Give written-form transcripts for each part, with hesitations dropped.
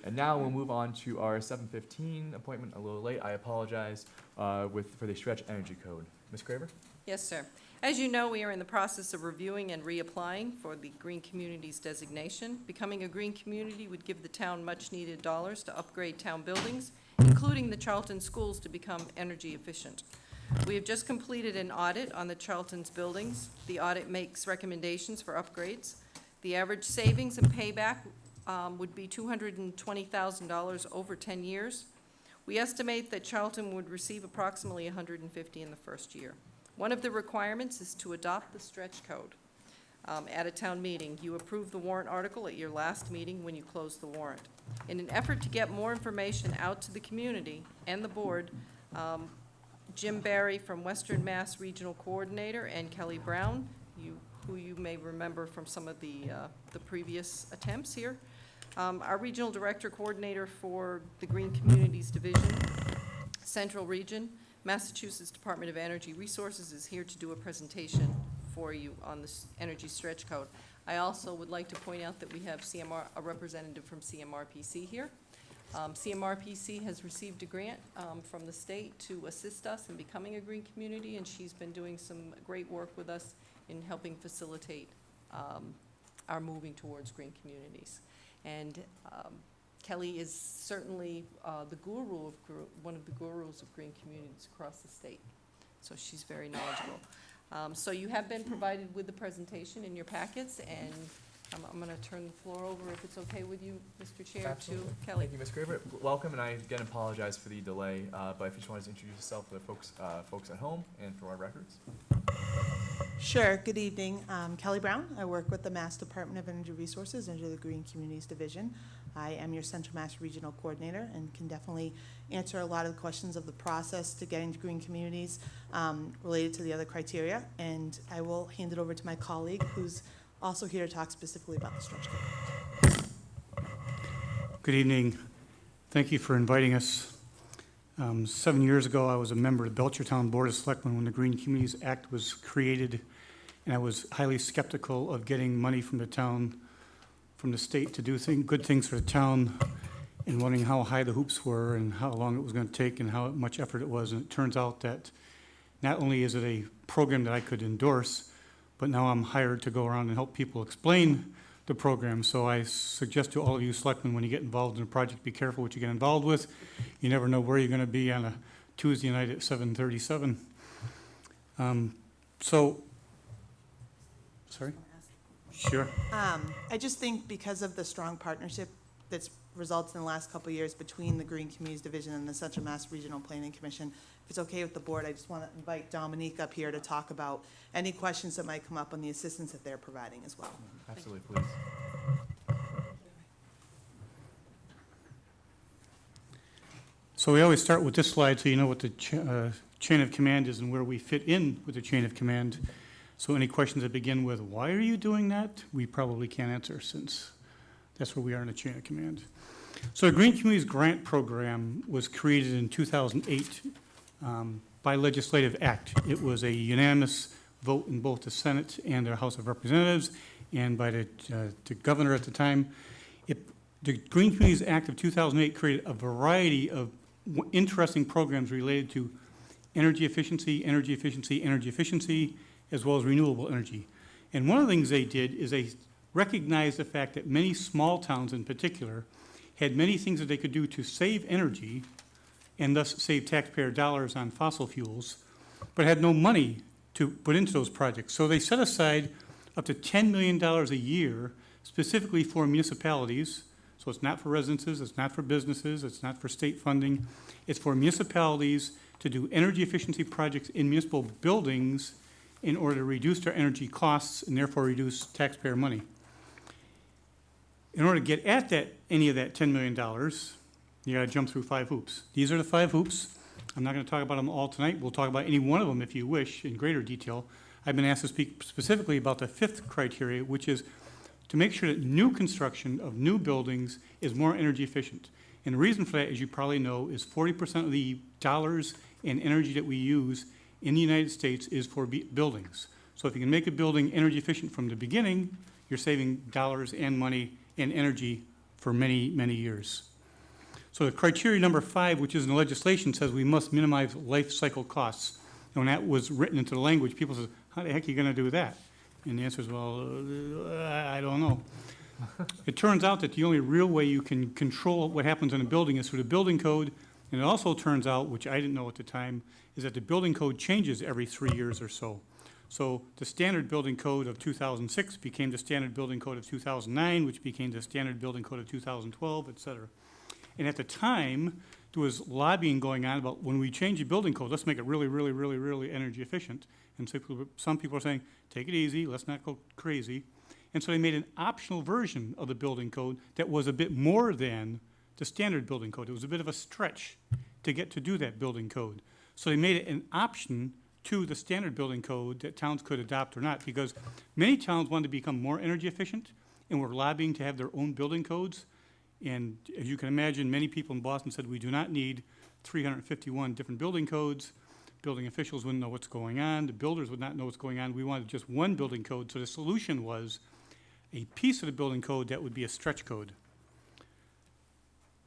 And now we'll move on to our 7:15 appointment, a little late. I apologize for the Stretch Energy Code. Ms. Craver? Yes, sir. As you know, we are in the process of reviewing and reapplying for the Green Communities designation. Becoming a green community would give the town much-needed dollars to upgrade town buildings, including the Charlton schools, to become energy efficient. We have just completed an audit on the Charlton's buildings. The audit makes recommendations for upgrades. The average savings and payback would be $220,000 over 10 years. We estimate that Charlton would receive approximately $150,000 in the first year. One of the requirements is to adopt the stretch code at a town meeting. You approved the warrant article at your last meeting when you closed the warrant. In an effort to get more information out to the community and the board, Jim Barry from Western Mass Regional Coordinator and Kelly Brown, who you may remember from some of the previous attempts here, our Regional Director Coordinator for the Green Communities Division, Central Region, Massachusetts Department of Energy Resources, is here to do a presentation for you on this Energy Stretch Code. I also would like to point out that we have a representative from CMRPC here. CMRPC has received a grant from the state to assist us in becoming a green community, and she's been doing some great work with us in helping facilitate our moving towards green communities. And Kelly is certainly one of the gurus of green communities across the state. So she's very knowledgeable. So you have been provided with the presentation in your packets, and I'm going to turn the floor over, if it's okay with you, Mr. Chair, Absolutely. to Kelly. Thank you, Ms. Craver. Welcome, and I again apologize for the delay, but if you just wanted to introduce yourself for the folks at home and for our records. Sure. Good evening. Kelly Brown. I work with the Mass Department of Energy Resources under the Green Communities Division. I am your Central Mass Regional Coordinator and can definitely answer a lot of the questions of the process to getting to green communities related to the other criteria. And I will hand it over to my colleague, who's also here to talk specifically about the stretch code. Good evening. Thank you for inviting us. 7 years ago, I was a member of the Belchertown Board of Selectmen when the Green Communities Act was created, and I was highly skeptical of getting money from the town, from the state, to do good things for the town, and wondering how high the hoops were and how long it was going to take and how much effort it was. And it turns out that not only is it a program that I could endorse, but now I'm hired to go around and help people explain the program. So I suggest to all of you selectmen, when you get involved in a project, be careful what you get involved with. You never know where you're going to be on a Tuesday night at 7:37. Sorry? Sure. I just think because of the strong partnership that's results in the last couple of years between the Green Communities Division and the Central Mass Regional Planning Commission, if it's okay with the board, I just want to invite Dominique up here to talk about any questions that might come up on the assistance that they're providing as well. Absolutely, please. So we always start with this slide so you know what the chain of command is and where we fit in with the chain of command. So any questions that begin with, why are you doing that? We probably can't answer, since that's where we are in the chain of command. So the Green Communities Grant Program was created in 2008 by legislative act. It was a unanimous vote in both the Senate and the House of Representatives, and by the governor at the time. The Green Communities Act of 2008 created a variety of interesting programs related to energy efficiency, energy efficiency, energy efficiency, as well as renewable energy. And one of the things they did is they recognized the fact that many small towns in particular had many things that they could do to save energy and thus save taxpayer dollars on fossil fuels, but had no money to put into those projects. So they set aside up to $10 million a year specifically for municipalities. So it's not for residences, it's not for businesses, it's not for state funding. It's for municipalities to do energy efficiency projects in municipal buildings in order to reduce their energy costs and therefore reduce taxpayer money. In order to get at any of that $10 million, you got to jump through 5 hoops. These are the 5 hoops. I'm not going to talk about them all tonight. We'll talk about any one of them if you wish in greater detail. I've been asked to speak specifically about the 5th criteria, which is to make sure that new construction of new buildings is more energy efficient. And the reason for that, as you probably know, is 40% of the dollars and energy that we use in the United States is for buildings. So if you can make a building energy efficient from the beginning, you're saving dollars and money and energy for many, many years. So the criteria number 5, which is in the legislation, says we must minimize life cycle costs. And when that was written into the language, people said, how the heck are you going to do that? And the answer is, well, I don't know. It turns out that the only real way you can control what happens in a building is through the building code. And it also turns out, which I didn't know at the time, is that the building code changes every 3 years or so. So the standard building code of 2006 became the standard building code of 2009, which became the standard building code of 2012, et cetera. And at the time, there was lobbying going on about when we change the building code, let's make it really, really, really, really energy efficient. And so some people are saying, take it easy, let's not go crazy. And so they made an optional version of the building code that was a bit more than the standard building code. It was a bit of a stretch to get to do that building code. So they made it an option to the standard building code that towns could adopt or not, because many towns wanted to become more energy efficient and were lobbying to have their own building codes. And as you can imagine, many people in Boston said we do not need 351 different building codes. Building officials wouldn't know what's going on. The builders would not know what's going on. We wanted just one building code. So the solution was a piece of the building code that would be a stretch code.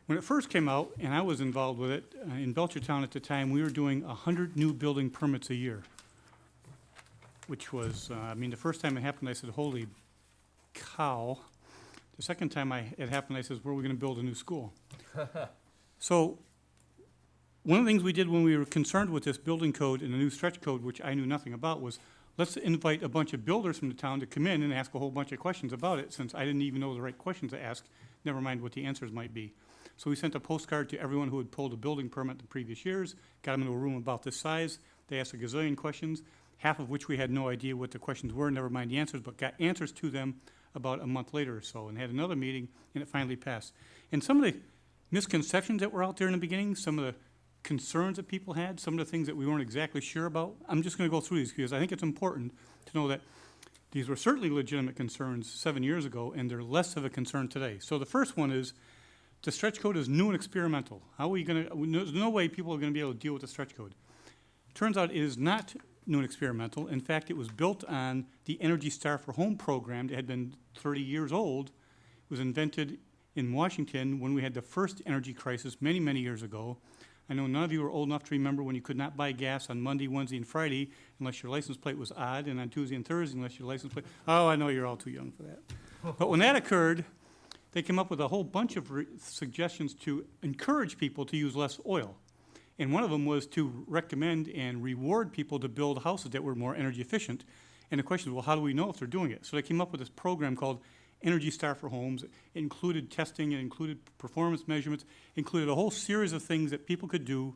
When it first came out, and I was involved with it, in Belchertown at the time, we were doing 100 new building permits a year, which was, the first time it happened, I said, holy cow. The second time it happened, I said, where are we going to build a new school? So one of the things we did when we were concerned with this building code and the new stretch code, which I knew nothing about, was let's invite a bunch of builders from the town to come in and ask a whole bunch of questions about it, since I didn't even know the right questions to ask, never mind what the answers might be. So we sent a postcard to everyone who had pulled a building permit the previous years, got them into a room about this size. They asked a gazillion questions, half of which we had no idea what the questions were, never mind the answers, but got answers to them about a month later or so, and had another meeting, and it finally passed. And some of the misconceptions that were out there in the beginning, some of the concerns that people had, some of the things that we weren't exactly sure about, I'm just going to go through these because I think it's important to know that these were certainly legitimate concerns 7 years ago, and they're less of a concern today. So the first one is the stretch code is new and experimental. How are we going to, there's no way people are going to be able to deal with the stretch code. Turns out it is not new and experimental. In fact, it was built on the Energy Star for Home program that had been 30 years old. It was invented in Washington when we had the first energy crisis many, many years ago. I know none of you are old enough to remember when you could not buy gas on Monday, Wednesday, and Friday unless your license plate was odd, and on Tuesday and Thursday unless your license plate, oh, I know you're all too young for that. But when that occurred, they came up with a whole bunch of suggestions to encourage people to use less oil. And one of them was to recommend and reward people to build houses that were more energy efficient. And the question is, well, how do we know if they're doing it? So they came up with this program called Energy Star for Homes. It included testing, it included performance measurements, included a whole series of things that people could do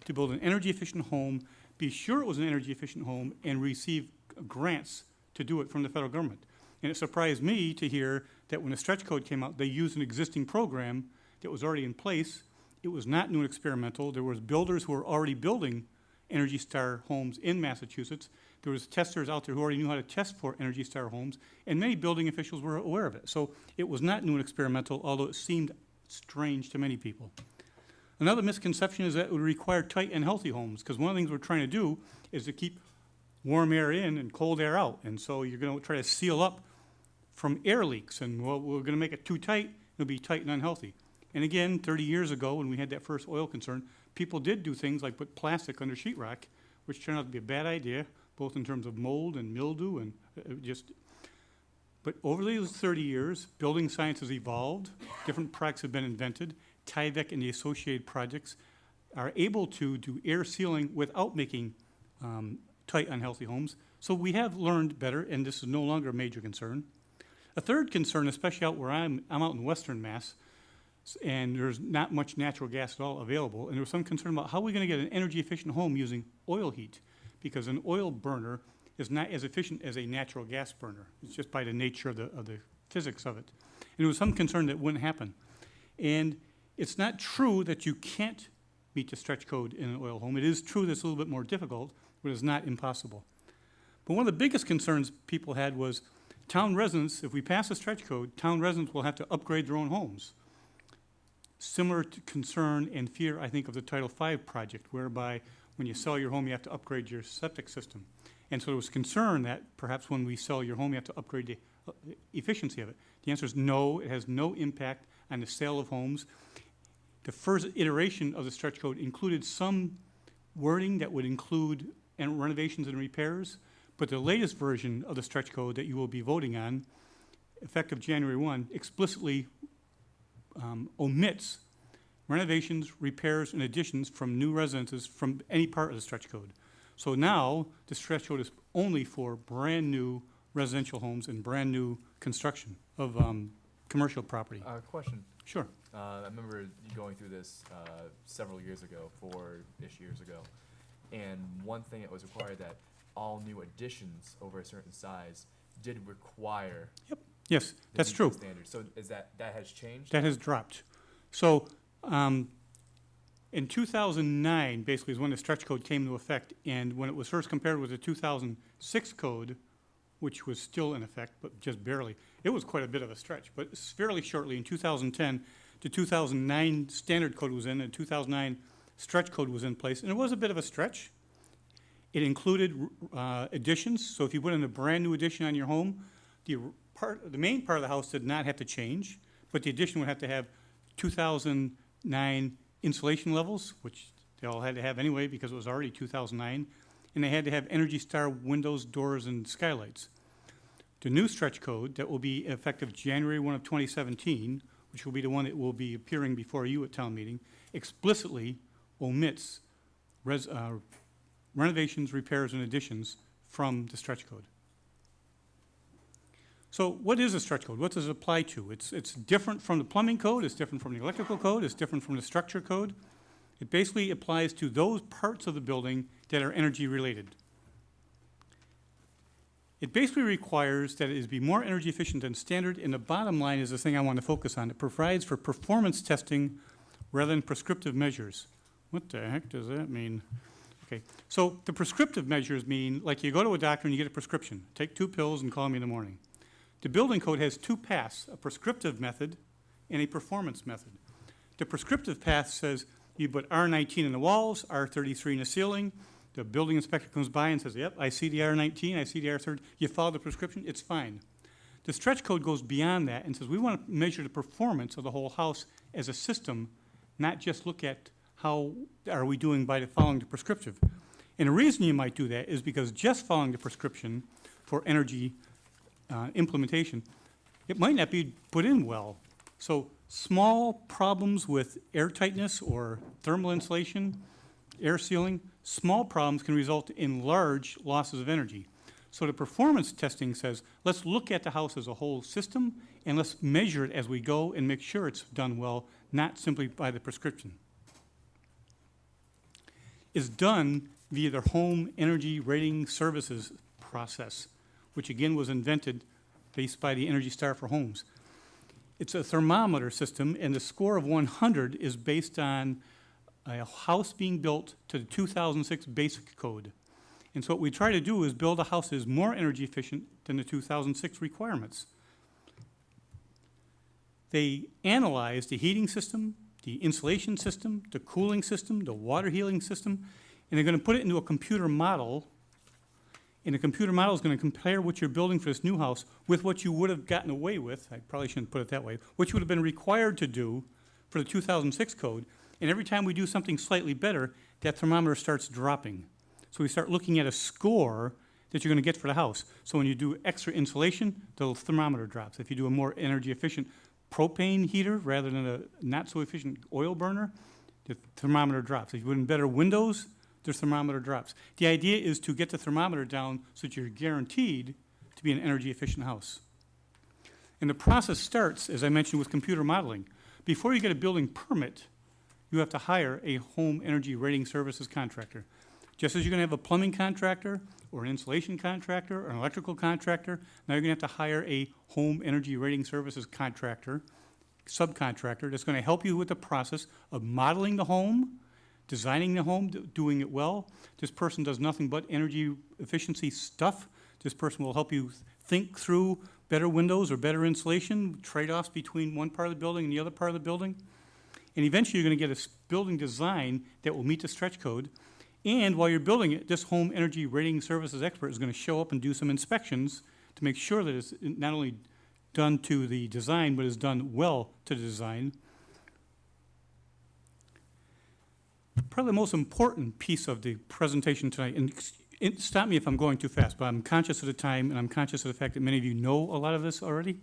to build an energy efficient home, be sure it was an energy efficient home, and receive grants to do it from the federal government. And it surprised me to hear that when the stretch code came out, they used an existing program that was already in place. It was not new and experimental. There was builders who were already building Energy Star homes in Massachusetts. There was testers out there who already knew how to test for Energy Star homes, and many building officials were aware of it. So it was not new and experimental, although it seemed strange to many people. Another misconception is that it would require tight and healthy homes, because one of the things we're trying to do is to keep warm air in and cold air out. And so you're going to try to seal up from air leaks, and well, we're going to make it too tight, it'll be tight and unhealthy. And again, 30 years ago, when we had that first oil concern, people did do things like put plastic under sheetrock, which turned out to be a bad idea, both in terms of mold and mildew and but over these 30 years, building science has evolved, different products have been invented. Tyvek and the associated projects are able to do air sealing without making tight, unhealthy homes. So we have learned better, and this is no longer a major concern. A third concern, especially out where I'm out in Western Mass, and there's not much natural gas at all available, and there was some concern about how are we going to get an energy efficient home using oil heat, because an oil burner is not as efficient as a natural gas burner. It's just by the nature of the physics of it. And there was some concern that wouldn't happen. And it's not true that you can't meet the stretch code in an oil home. It is true that it's a little bit more difficult, but it's not impossible. But one of the biggest concerns people had was town residents, if we pass a stretch code, town residents will have to upgrade their own homes. Similar to concern and fear, I think, of the Title V project, whereby when you sell your home, you have to upgrade your septic system. And so there was concern that perhaps when we sell your home, you have to upgrade the efficiency of it. The answer is no, it has no impact on the sale of homes. The first iteration of the stretch code included some wording that would include renovations and repairs, but the latest version of the stretch code that you will be voting on, effective January 1, explicitly omits renovations, repairs, and additions from new residences from any part of the stretch code. So now, the stretch code is only for brand-new residential homes and brand-new construction of commercial property. Question. Sure. I remember you going through this several years ago, 4-ish years ago, and one thing that was required that all new additions over a certain size did require. Yes, the that's DEP true. standard. So is that has changed? That has dropped. So in 2009, basically, is when the stretch code came into effect, and when it was first compared with the 2006 code, which was still in effect, but just barely, it was quite a bit of a stretch. But fairly shortly, in 2010, the 2009 standard code was in, and 2009 stretch code was in place, and it was a bit of a stretch. It included additions, so if you put in a brand-new addition on your home, the main part of the house did not have to change, but the addition would have to have 2009 insulation levels, which they all had to have anyway because it was already 2009, and they had to have Energy Star windows, doors, and skylights. The new stretch code that will be effective January 1 of 2017, which will be the one that will be appearing before you at town meeting, explicitly omits renovations, repairs, and additions from the stretch code. So what is a stretch code? What does it apply to? It's different from the plumbing code, it's different from the electrical code, it's different from the structure code. It basically applies to those parts of the building that are energy related. It basically requires that it be more energy efficient than standard, and the bottom line is the thing I want to focus on. It provides for performance testing rather than prescriptive measures. What the heck does that mean? Okay, so the prescriptive measures mean, like you go to a doctor and you get a prescription. Take 2 pills and call me in the morning. The building code has 2 paths, a prescriptive method and a performance method. The prescriptive path says you put R19 in the walls, R33 in the ceiling. The building inspector comes by and says, yep, I see the R19, I see the R30. You follow the prescription, it's fine. The stretch code goes beyond that and says we want to measure the performance of the whole house as a system, not just look at how are we doing by following the prescriptive. And the reason you might do that is because just following the prescription for energy implementation, it might not be put in well. So small problems with air tightness or thermal insulation, air sealing, small problems can result in large losses of energy. So the performance testing says, let's look at the house as a whole system and let's measure it as we go and make sure it's done well, not simply by the prescription. It's done via the home energy rating services process, which again was invented based by the Energy Star for homes. It's a thermometer system, and the score of 100 is based on a house being built to the 2006 basic code. And so what we try to do is build a house that is more energy efficient than the 2006 requirements. They analyze the heating system, the insulation system, the cooling system, the water heating system, and they're going to put it into a computer model. And the computer model is going to compare what you're building for this new house with what you would have gotten away with. I probably shouldn't put it that way. What you would have been required to do for the 2006 code. And every time we do something slightly better, that thermometer starts dropping. So we start looking at a score that you're going to get for the house. So when you do extra insulation, the thermometer drops. If you do a more energy efficient propane heater rather than a not so efficient oil burner, the thermometer drops. If you put in better windows, the thermometer drops. The idea is to get the thermometer down so that you're guaranteed to be an energy efficient house. And the process starts, as I mentioned, with computer modeling. Before you get a building permit, you have to hire a home energy rating services contractor. Just as you're going to have a plumbing contractor or an insulation contractor or an electrical contractor, now you're going to have to hire a home energy rating services contractor, subcontractor, that's going to help you with the process of modeling the home, designing the home, doing it well. This person does nothing but energy efficiency stuff. This person will help you think through better windows or better insulation, trade-offs between one part of the building and the other part of the building. And eventually you're going to get a building design that will meet the stretch code. And while you're building it, this home energy rating services expert is going to show up and do some inspections to make sure that it's not only done to the design, but is done well to the design. probably the most important piece of the presentation tonight, and stop me if I'm going too fast, but I'm conscious of the time, and I'm conscious of the fact that many of you know a lot of this already.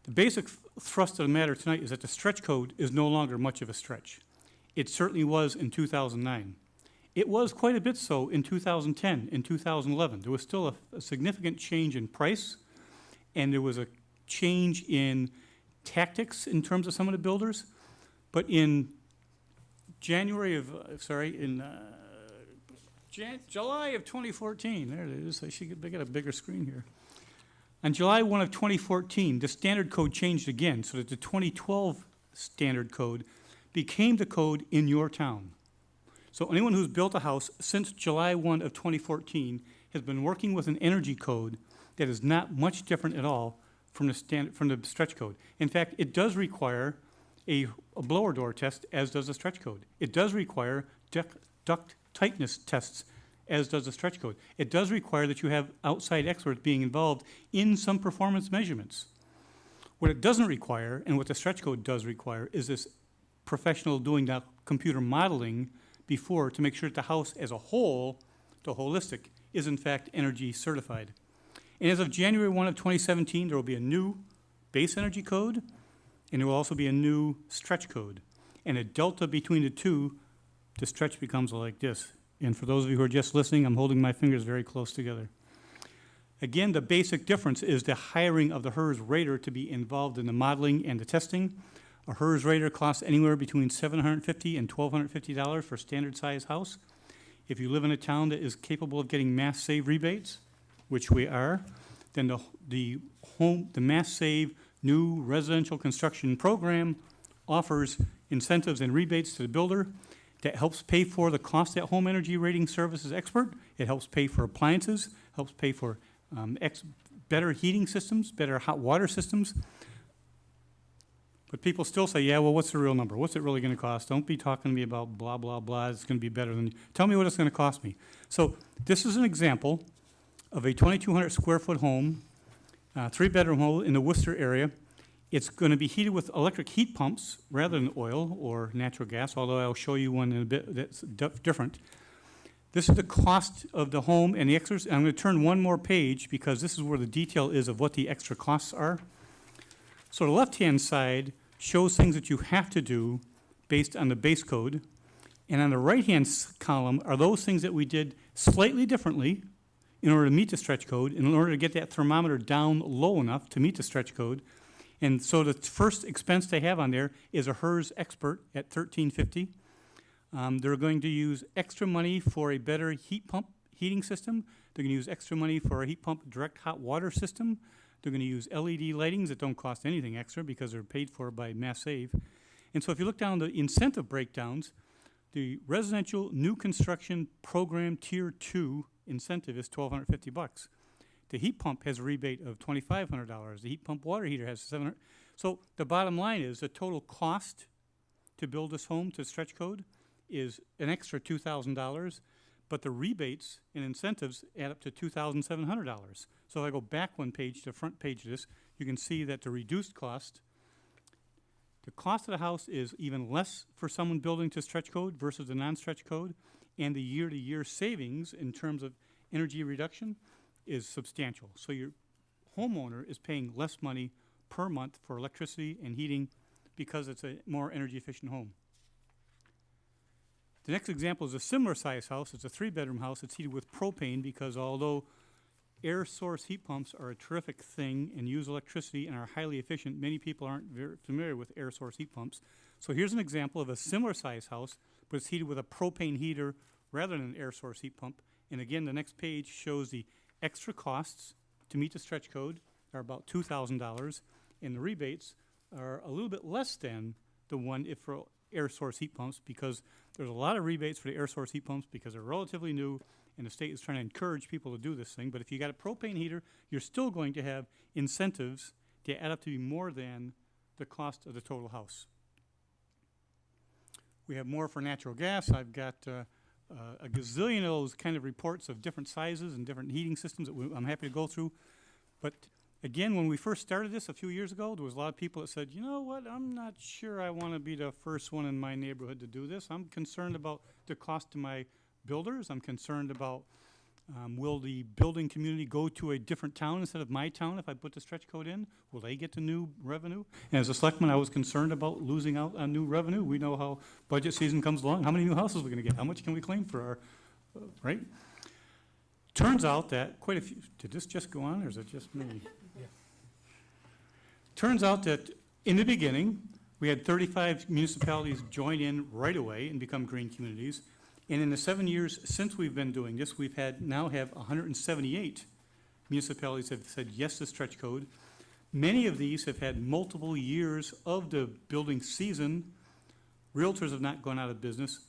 The basic thrust of the matter tonight is that the stretch code is no longer much of a stretch. It certainly was in 2009. It was quite a bit so in 2010, in 2011. There was still a significant change in price, and there was a change in tactics in terms of some of the builders. But in July of 2014, there it is, I should get a bigger screen here. On July 1 of 2014, the standard code changed again, so that the 2012 standard code became the code in your town. So anyone who's built a house since July 1 of 2014 has been working with an energy code that is not much different at all from the stretch code. In fact, it does require a blower door test, as does the stretch code. It does require duct tightness tests, as does the stretch code. It does require that you have outside experts being involved in some performance measurements. What it doesn't require, and what the stretch code does require, is this professional doing the computer modeling before to make sure that the house as a whole, the holistic, is in fact energy certified. And as of January 1 of 2017, there will be a new base energy code, and there will also be a new stretch code. And a delta between the two, the stretch becomes like this. And for those of you who are just listening, I'm holding my fingers very close together. Again, the basic difference is the hiring of the HERS rater to be involved in the modeling and the testing. A HERS rater costs anywhere between $750 and $1,250 for a standard size house. If you live in a town that is capable of getting mass save rebates, which we are, then the mass save new residential construction program offers incentives and rebates to the builder that helps pay for the cost that home energy rating services expert. It helps pay for appliances, helps pay for better heating systems, better hot water systems. But people still say, yeah, well, what's the real number? What's it really going to cost? Don't be talking to me about blah, blah, blah. It's going to be better than, tell me what it's going to cost me. So this is an example of a 2,200 square foot home, 3-bedroom home in the Worcester area. It's going to be heated with electric heat pumps rather than oil or natural gas, although I'll show you one in a bit that's different. This is the cost of the home and the extras. I'm going to turn one more page because this is where the detail is of what the extra costs are. So the left-hand side shows things that you have to do based on the base code. And on the right-hand column are those things that we did slightly differently in order to meet the stretch code, in order to get that thermometer down low enough to meet the stretch code. And so the first expense they have on there is a HERS expert at $1,350. They're going to use extra money for a better heat pump heating system. They're going to use extra money for a heat pump direct hot water system. They're going to use LED lightings that don't cost anything extra because they're paid for by Mass Save. And so if you look down the incentive breakdowns, the residential new construction program tier 2 incentive is $1,250. The heat pump has a rebate of $2,500. The heat pump water heater has $700. So the bottom line is the total cost to build this home to stretch code is an extra $2,000, but the rebates and incentives add up to $2,700. So if I go back one page to the front page of this, you can see that the reduced cost, the cost of the house is even less for someone building to stretch code versus the non-stretch code, and the year-to-year savings in terms of energy reduction is substantial. So your homeowner is paying less money per month for electricity and heating because it's a more energy efficient home. The next example is a similar size house. It's a 3-bedroom house. It's heated with propane because although air source heat pumps are a terrific thing and use electricity and are highly efficient, many people aren't very familiar with air source heat pumps. So here's an example of a similar size house, but it's heated with a propane heater rather than an air source heat pump. And again, the next page shows the extra costs to meet the stretch code are about $2,000, and the rebates are a little bit less than the one if for air source heat pumps, because there's a lot of rebates for the air source heat pumps because they're relatively new and the state is trying to encourage people to do this thing. But if you got a propane heater, you're still going to have incentives to add up to be more than the cost of the total house. We have more for natural gas. I've got a gazillion of those kind of reports of different sizes and different heating systems that I'm happy to go through. But Again, when we first started this a few years ago, there was a lot of people that said, you know what, I'm not sure I want to be the first one in my neighborhood to do this. I'm concerned about the cost to my builders. I'm concerned about, will the building community go to a different town instead of my town if I put the stretch code in? Will they get the new revenue? And as a selectman, I was concerned about losing out on new revenue. We know how budget season comes along. How many new houses are we going to get? How much can we claim for our, right? Turns out that quite a few, did this just go on or is it just me? Turns out that in the beginning, we had 35 municipalities join in right away and become green communities. And in the 7 years since we've been doing this, we've now have 178 municipalities have said yes to stretch code. Many of these have had multiple years of the building season. Realtors have not gone out of business.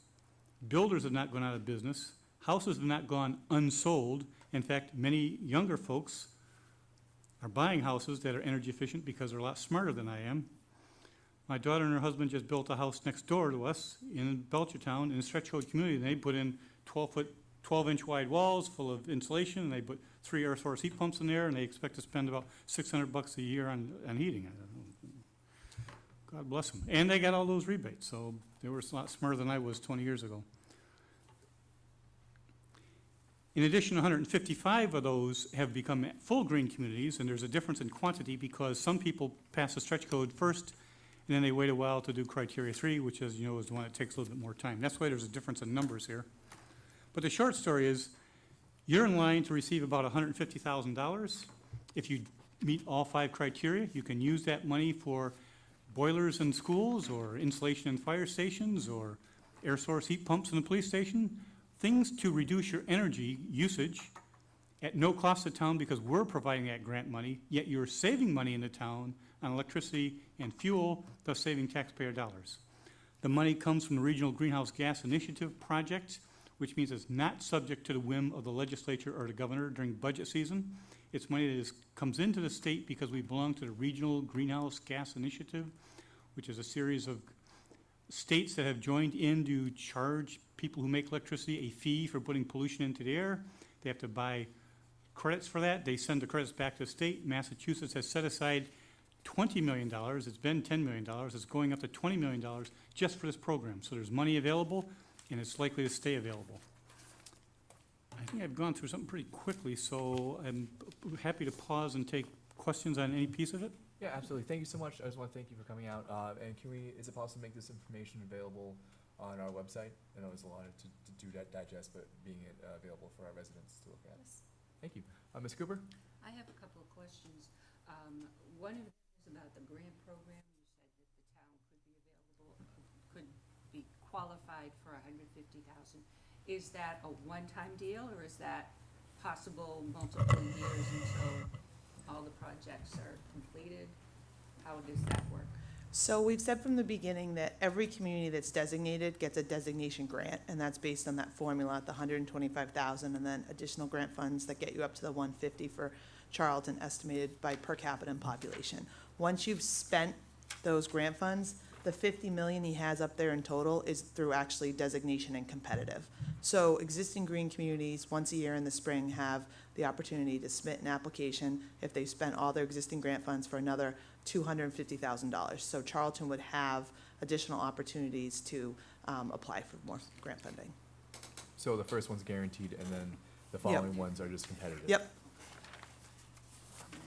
Builders have not gone out of business. Houses have not gone unsold. In fact, many younger folks are buying houses that are energy efficient because they're a lot smarter than I am. My daughter and her husband just built a house next door to us in Belchertown in a stretch code community. And they put in 12-inch wide walls full of insulation, and they put 3 air source heat pumps in there, and they expect to spend about $600 a year on heating. God bless them. And they got all those rebates, so they were a lot smarter than I was 20 years ago. In addition, 155 of those have become full green communities, and there's a difference in quantity because some people pass the stretch code first, and then they wait a while to do criteria 3, which, as you know, is the one that takes a little bit more time. That's why there's a difference in numbers here. But the short story is, you're in line to receive about $150,000. If you meet all 5 criteria, you can use that money for boilers in schools, or insulation in fire stations, or air source heat pumps in the police station. Things to reduce your energy usage at no cost to town because we're providing that grant money, yet you're saving money in the town on electricity and fuel, thus saving taxpayer dollars. The money comes from the Regional Greenhouse Gas Initiative project, which means it's not subject to the whim of the legislature or the governor during budget season. It's money that comes into the state because we belong to the Regional Greenhouse Gas Initiative, which is a series of states that have joined in to charge people who make electricity a fee for putting pollution into the air. They have to buy credits for that. They send the credits back to the state. Massachusetts has set aside $20 million. It's been $10 million. It's going up to $20 million just for this program. So there's money available, and it's likely to stay available. I think I've gone through something pretty quickly, so I'm happy to pause and take questions on any piece of it. Yeah, absolutely. Thank you so much. I just want to thank you for coming out. And is it possible to make this information available on our website? I know there's a lot to do that digest, but being available for our residents to look at. Yes. Thank you. Ms. Cooper? I have a couple of questions. One of them is about the grant program. You said that the town could be qualified for $150,000. Is that a one-time deal, or is that possible multiple years until all the projects are completed? How does that work? So we've said from the beginning that every community that's designated gets a designation grant, and that's based on that formula, the $125,000, and then additional grant funds that get you up to the $150 for Charlton, estimated by per capita and population. Once you've spent those grant funds, the $50 million he has up there in total is through actually designation and competitive. So existing green communities, once a year in the spring, have the opportunity to submit an application if they've spent all their existing grant funds for another $250,000. So Charlton would have additional opportunities to apply for more grant funding. So the first one's guaranteed, and then the following ones are just competitive. Yep. And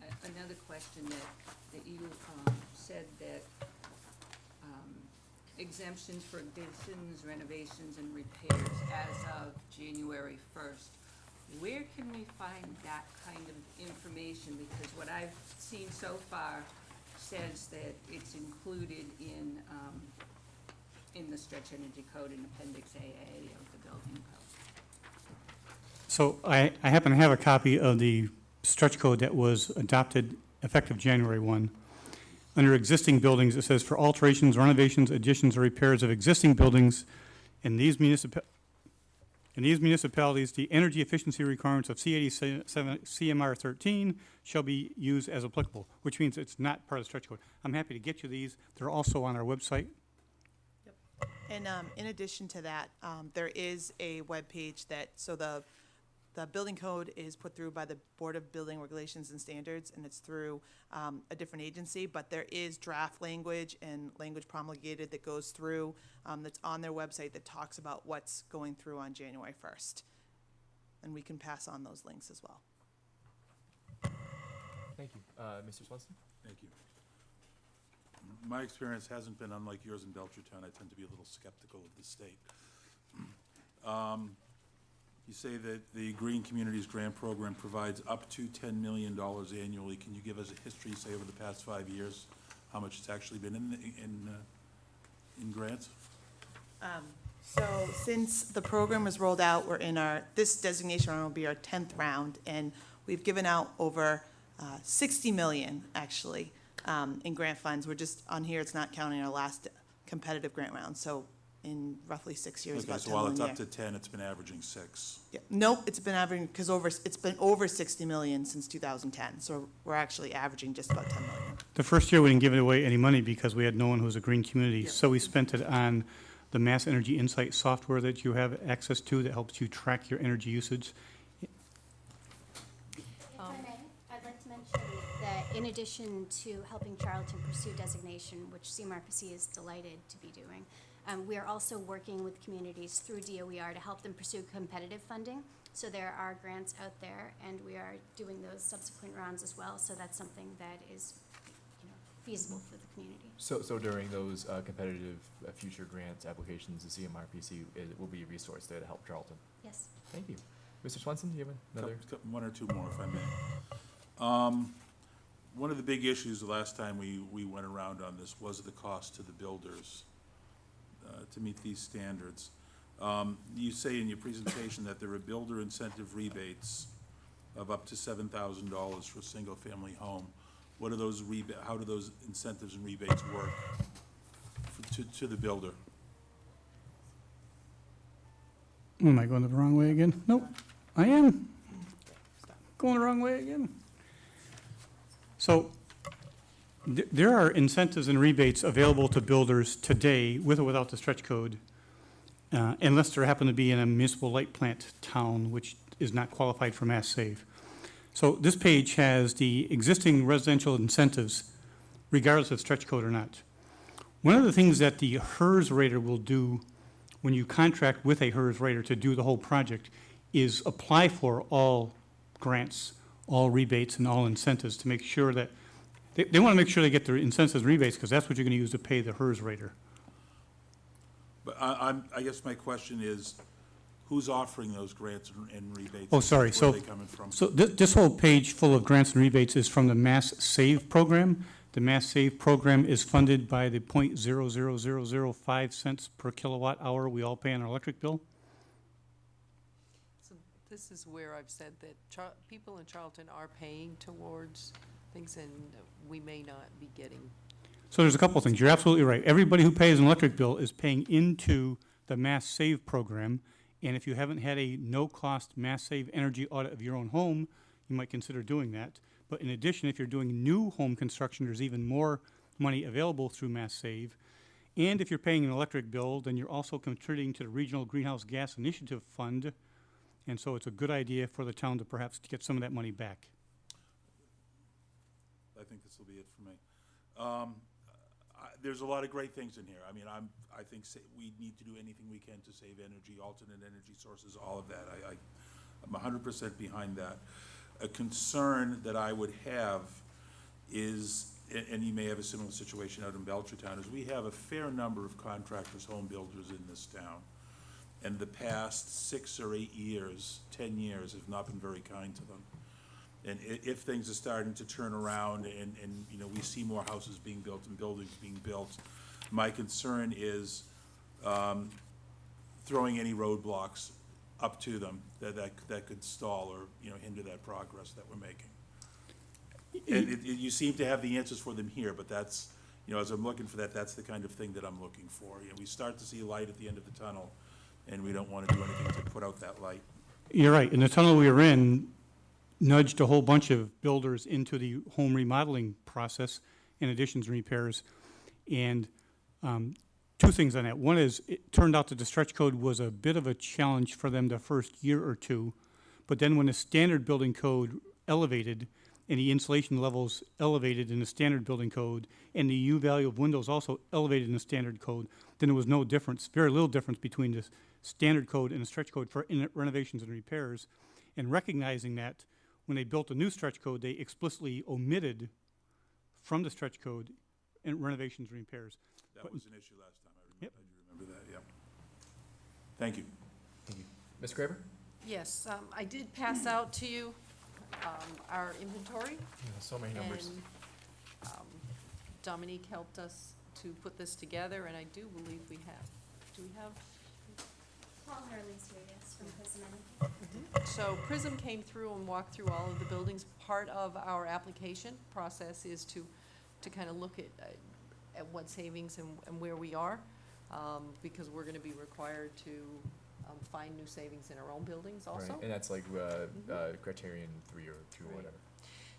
I had another question that you said that exemptions for additions, renovations, and repairs as of January 1st. Where can we find that kind of information? Because what I've seen so far says that it's included in the Stretch Energy Code in Appendix AA of the Building Code. So I happen to have a copy of the stretch code that was adopted effective January 1. Under existing buildings, it says for alterations, renovations, additions, or repairs of existing buildings in these municipalities, the energy efficiency requirements of C87 CMR 13 shall be used as applicable, which means it's not part of the stretch code. I'm happy to get you these. They're also on our website. And in addition to that, there is a webpage that, so the the building code is put through by the Board of Building Regulations and Standards, and it's through a different agency, but there is draft language and language promulgated that goes through, that's on their website that talks about what's going through on January 1st. And we can pass on those links as well. Thank you. Mr. Swenson? Thank you. My experience hasn't been unlike yours in Belchertown. I tend to be a little skeptical of the state. You say that the Green Communities Grant Program provides up to $10 million annually. Can you give us a history, say, over the past 5 years, how much it's actually been in grants? So since the program was rolled out, we're in this designation round will be our 10th round, and we've given out over 60 million, actually, in grant funds. We're just, on here, it's not counting our last competitive grant round, so in roughly 6 years, Okay, about so 10 while million it's a up to 10, it's been averaging 6. yeah. Nope, it's been averaging, because it's been over 60 million since 2010, so we're actually averaging just about 10 million. The first year, we didn't give away any money because we had no one who was a green community. Yeah. So we spent it on the Mass Energy Insight software that you have access to that helps you track your energy usage. If I may, I'd like to mention that in addition to helping Charlton pursue designation, which CMRPC is delighted to be doing, we are also working with communities through DOER to help them pursue competitive funding. So there are grants out there, and we are doing those subsequent rounds as well. So that's something that is, feasible for the community. So during those competitive future grant applications, the CMRPC will be a resource there to help Charlton. Yes. Thank you. Mr. Swenson, do you have another? One or two more, if I may. One of the big issues the last time we went around on this was the cost to the builders to meet these standards. You say in your presentation that there are builder incentive rebates of up to $7,000 for a single-family home. What are those how do those incentives and rebates work to the builder? Am I going the wrong way again? Nope, I am going the wrong way again. So there are incentives and rebates available to builders today, with or without the stretch code, unless there happen to be in a municipal light plant town, which is not qualified for Mass Save. So this page has the existing residential incentives, regardless of stretch code or not. One of the things that the HERS rater will do when you contract with a HERS rater to do the whole project is apply for all grants, all rebates, and all incentives to make sure that they want to make sure they get their incentives and rebates, because that's what you're going to use to pay the HERS rater. But I guess my question is, who's offering those grants and rebates? Oh, sorry. Where So, are they coming from? so this whole page full of grants and rebates is from the Mass Save program. The Mass Save program is funded by the 0.00005 cents per kilowatt hour we all pay on our electric bill. So this is where I've said that people in Charlton are paying towards things, and we may not be getting. So there's a couple of things. You're absolutely right. Everybody who pays an electric bill is paying into the Mass Save program. And if you haven't had a no-cost Mass Save energy audit of your own home, you might consider doing that. But in addition, if you're doing new home construction, there's even more money available through Mass Save. And if you're paying an electric bill, then you're also contributing to the Regional Greenhouse Gas Initiative Fund. And so it's a good idea for the town to perhaps get some of that money back. I think this will be it for me. There's a lot of great things in here. I mean, I think we need to do anything we can to save energy, alternate energy sources, all of that. I'm 100% behind that. A concern that I would have is, and you may have a similar situation out in Belchertown, is we have a fair number of contractors, home builders in this town. And the past 6 or 8 years, 10 years, have not been very kind to them. And if things are starting to turn around and we see more houses being built and buildings being built, my concern is throwing any roadblocks up to them that could stall or, hinder that progress that we're making. And you seem to have the answers for them here, but that's, as I'm looking for that, that's the kind of thing that I'm looking for. We start to see light at the end of the tunnel, and we don't want to do anything to put out that light. You're right. In the tunnel we were in, nudged a whole bunch of builders into the home remodeling process and additions and repairs. And two things on that. One is, it turned out that the stretch code was a bit of a challenge for them the first year or two, But then when the standard building code elevated, and the insulation levels elevated in the standard building code, and the U value of windows also elevated in the standard code, then there was no difference, very little difference between the standard code and the stretch code for renovations and repairs. And recognizing that, when they built a new stretch code, they explicitly omitted from the stretch code and renovations and repairs. That But- was an issue last time, I Yep. remember that, yeah. Thank you. Thank you. Ms. Graber? Yes, I did pass out to you our inventory, So many numbers. and Dominique helped us to put this together, and I do believe we have, do we have? Paul Hurley's here, yes, from Prism. So Prism came through and walked through all of the buildings. Part of our application process is to kind of look at what savings and where we are, because we're gonna be required to find new savings in our own buildings also. Right, and that's like criterion 3 or 2 or Right. whatever.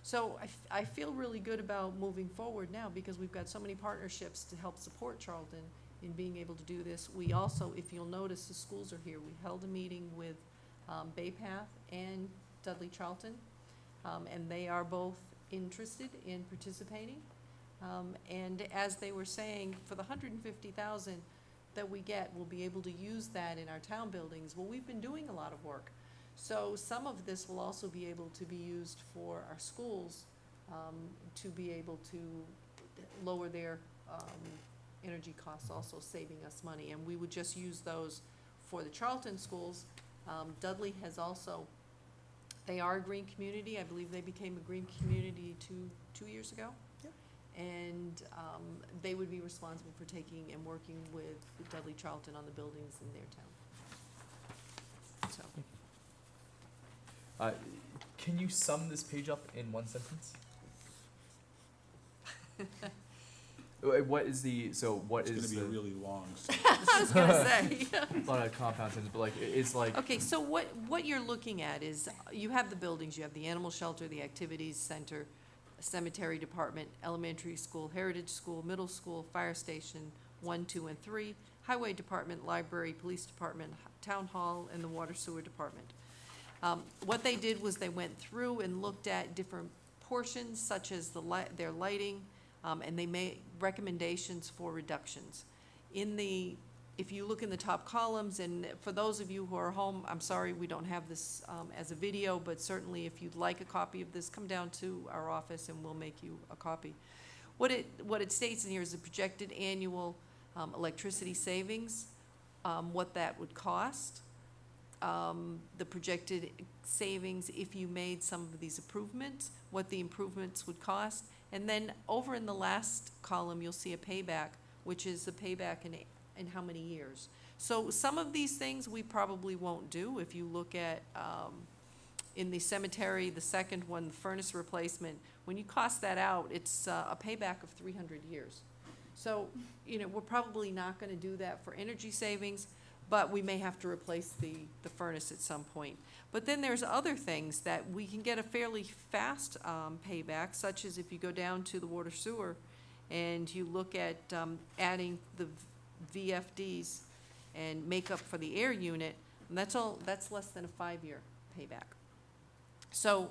So I feel really good about moving forward now, because we've got so many partnerships to help support Charlton in being able to do this. We also, if you'll notice, the schools are here. We held a meeting with Bay Path and Dudley Charlton, and they are both interested in participating. And as they were saying, for the $150,000 that we get, we'll be able to use that in our town buildings. Well, we've been doing a lot of work. So some of this will also be able to be used for our schools, to be able to lower their energy costs, also saving us money. And we would just use those for the Charlton schools. Dudley has also, they are a green community. I believe they became a green community two years ago. Yep. And they would be responsible for taking and working with Dudley Charlton on the buildings in their town. So. Can you sum this page up in one sentence? What is the, so what It's is gonna be a the, really long, I was gonna say. a lot of compound sentences, but like, it's like, Okay, so what you're looking at is, you have the buildings, you have the animal shelter, the activities center, cemetery department, elementary school, heritage school, middle school, fire station, 1, 2, and 3, highway department, library, police department, town hall, and the water sewer department. What they did was they went through and looked at different portions, such as their lighting, and they made recommendations for reductions. If you look in the top columns, and for those of you who are home, I'm sorry we don't have this as a video, but certainly if you'd like a copy of this, come down to our office and we'll make you a copy. What it states in here is the projected annual electricity savings, what that would cost, the projected savings if you made some of these improvements, what the improvements would cost, and then over in the last column, you'll see a payback, which is the payback in how many years. So some of these things we probably won't do. If you look at, in the cemetery, the second one, the furnace replacement, when you cost that out, it's a payback of 300 years. So, we're probably not gonna do that for energy savings, but we may have to replace the furnace at some point. But then there's other things that we can get a fairly fast payback, such as if you go down to the water sewer and you look at adding the VFDs and makeup for the air unit, and that's less than a 5-year payback. So,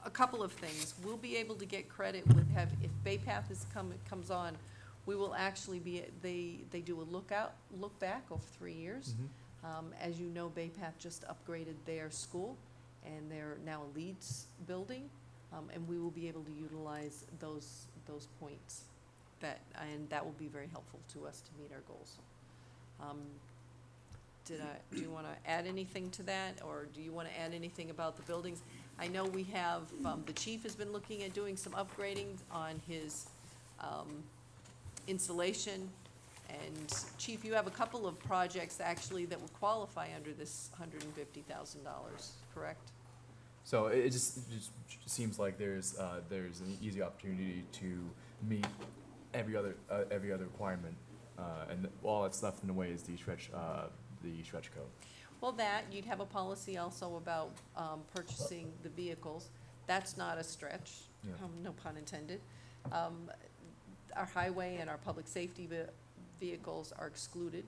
a couple of things. We'll be able to get credit if Bay Path comes on, we will actually they do a look back of 3 years. As you know, Bay Path just upgraded their school, and they're now a LEEDs building, and we will be able to utilize those points. And that will be very helpful to us to meet our goals. Do you want to add anything to that, or do you want to add anything about the buildings? I know we have, the chief has been looking at doing some upgrading on his installation. And Chief, you have a couple of projects actually that would qualify under this $150,000, correct? so it just seems like there's an easy opportunity to meet every other requirement, and all that's left in the way is the stretch code. Well, you'd have a policy also about purchasing the vehicles. That's not a stretch, Yeah. no pun intended. Our highway and our public safety vehicles are excluded.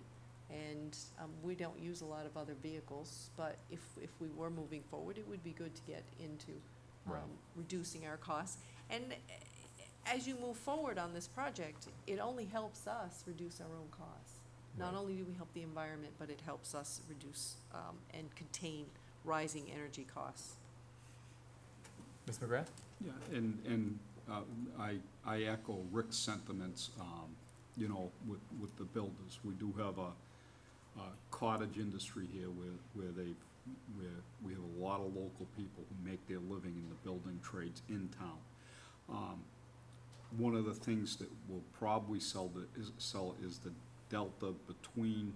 And we don't use a lot of other vehicles, but if we were moving forward, it would be good to get into Right. reducing our costs. And as you move forward on this project, it only helps us reduce our own costs. Not Right. only do we help the environment, but it helps us reduce and contain rising energy costs. Ms. McGrath? Yeah, and I echo Rick's sentiments, you know, with the builders. We do have a cottage industry here where we have a lot of local people who make their living in the building trades in town. One of the things that will probably sell is the delta between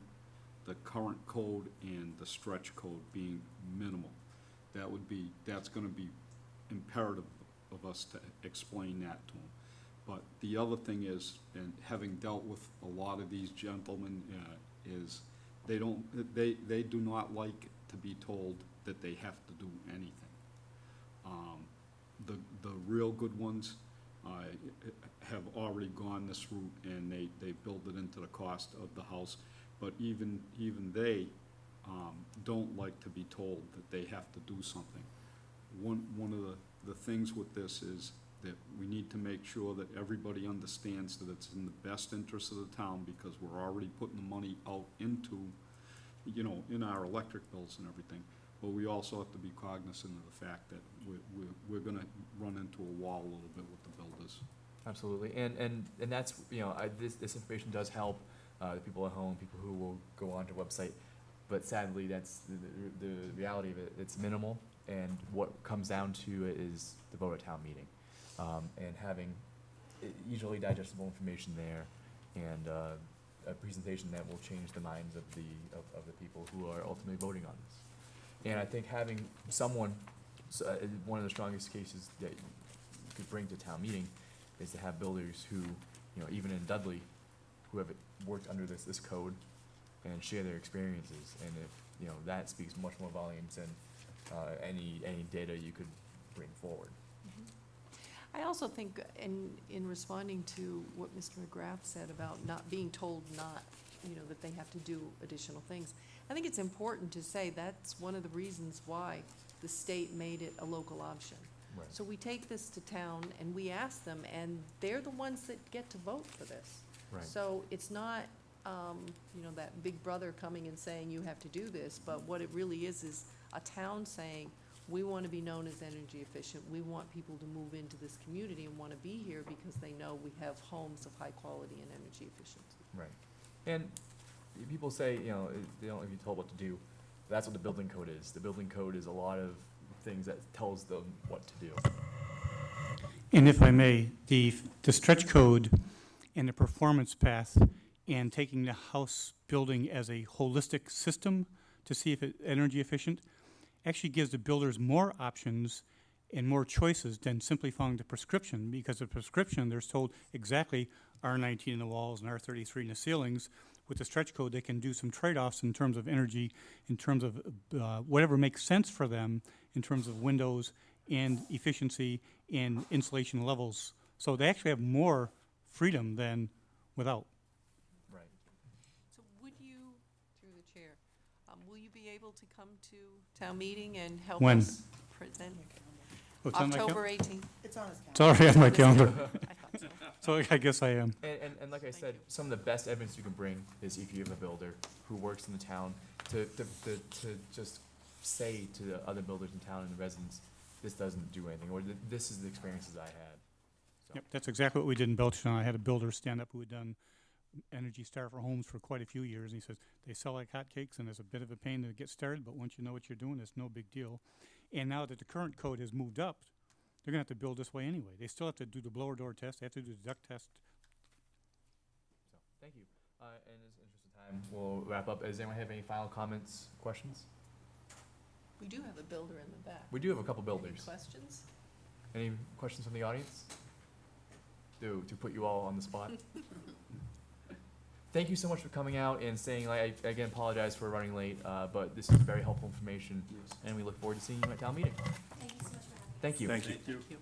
the current code and the stretch code being minimal. That's gonna be imperative of us to explain that to them. But the other thing is, and having dealt with a lot of these gentlemen, is they do not like to be told that they have to do anything. The real good ones have already gone this route, and they build it into the cost of the house. But even they don't like to be told that they have to do something. One of the things with this is that we need to make sure that everybody understands that it's in the best interest of the town, because we're already putting the money out into, you know, in our electric bills and everything. But we also have to be cognizant of the fact that we're gonna run into a wall a little bit with the builders. Absolutely, and that's, you know, this information does help the people at home, people who will go onto the website, but sadly, that's the reality of it. It's minimal, and what comes down to it is the vote at town meeting, and having easily digestible information there, and a presentation that will change the minds of the people who are ultimately voting on this. And I think having someone, one of the strongest cases that you could bring to town meeting is to have builders who, you know, even in Dudley, who have worked under this code and share their experiences. And if, you know, that speaks much more volumes than any data you could bring forward. I also think in responding to what Mr. McGrath said about not being told that they have to do additional things, I think it's important to say that's one of the reasons why the state made it a local option. Right. So we take this to town and we ask them, and they're the ones that get to vote for this. Right. So it's not, that big brother coming and saying you have to do this, but what it really is a town saying, we want to be known as energy efficient. We want people to move into this community and want to be here because they know we have homes of high quality and energy efficiency. Right. And people say, you know, they don't want to be told what to do. That's what the building code is. The building code is a lot of things that tells them what to do. And if I may, the stretch code and the performance path and taking the house building as a holistic system to see if it's energy efficient actually gives the builders more options and more choices than simply following the prescription, because the prescription, they're told exactly R19 in the walls and R33 in the ceilings. With the stretch code, they can do some trade-offs in terms of energy, in terms of whatever makes sense for them, in terms of windows and efficiency and insulation levels. So they actually have more freedom than without. Right. So would you, through the chair, will you be able to come to town meeting and help When? us present? Oh, it's on my October 18th. It's on his It's calendar. already on my calendar, I thought so. so I guess I am. And like I said, some of the best evidence you can bring is if you have a builder who works in the town to just say to the other builders in town and the residents, this doesn't do anything, or this is the experiences I had. So, Yep, that's exactly what we did in Belchertown. I had a builder stand up who had done Energy Star for homes for quite a few years. And he says, they sell like hotcakes and it's a bit of a pain to get started, but once you know what you're doing, it's no big deal. And now that the current code has moved up, they're gonna have to build this way anyway. They still have to do the blower door test, they have to do the duct test. so thank you. And in the interest of time, we'll wrap up. Does anyone have any final comments, questions? We do have a builder in the back. We do have a couple Any builders. questions? Any questions from the audience? To put you all on the spot. Thank you so much for coming out and saying, I again apologize for running late, but this is very helpful information, and we look forward to seeing you at town meeting. Thank you so much for having us. Thank you. Thank you. Thank you.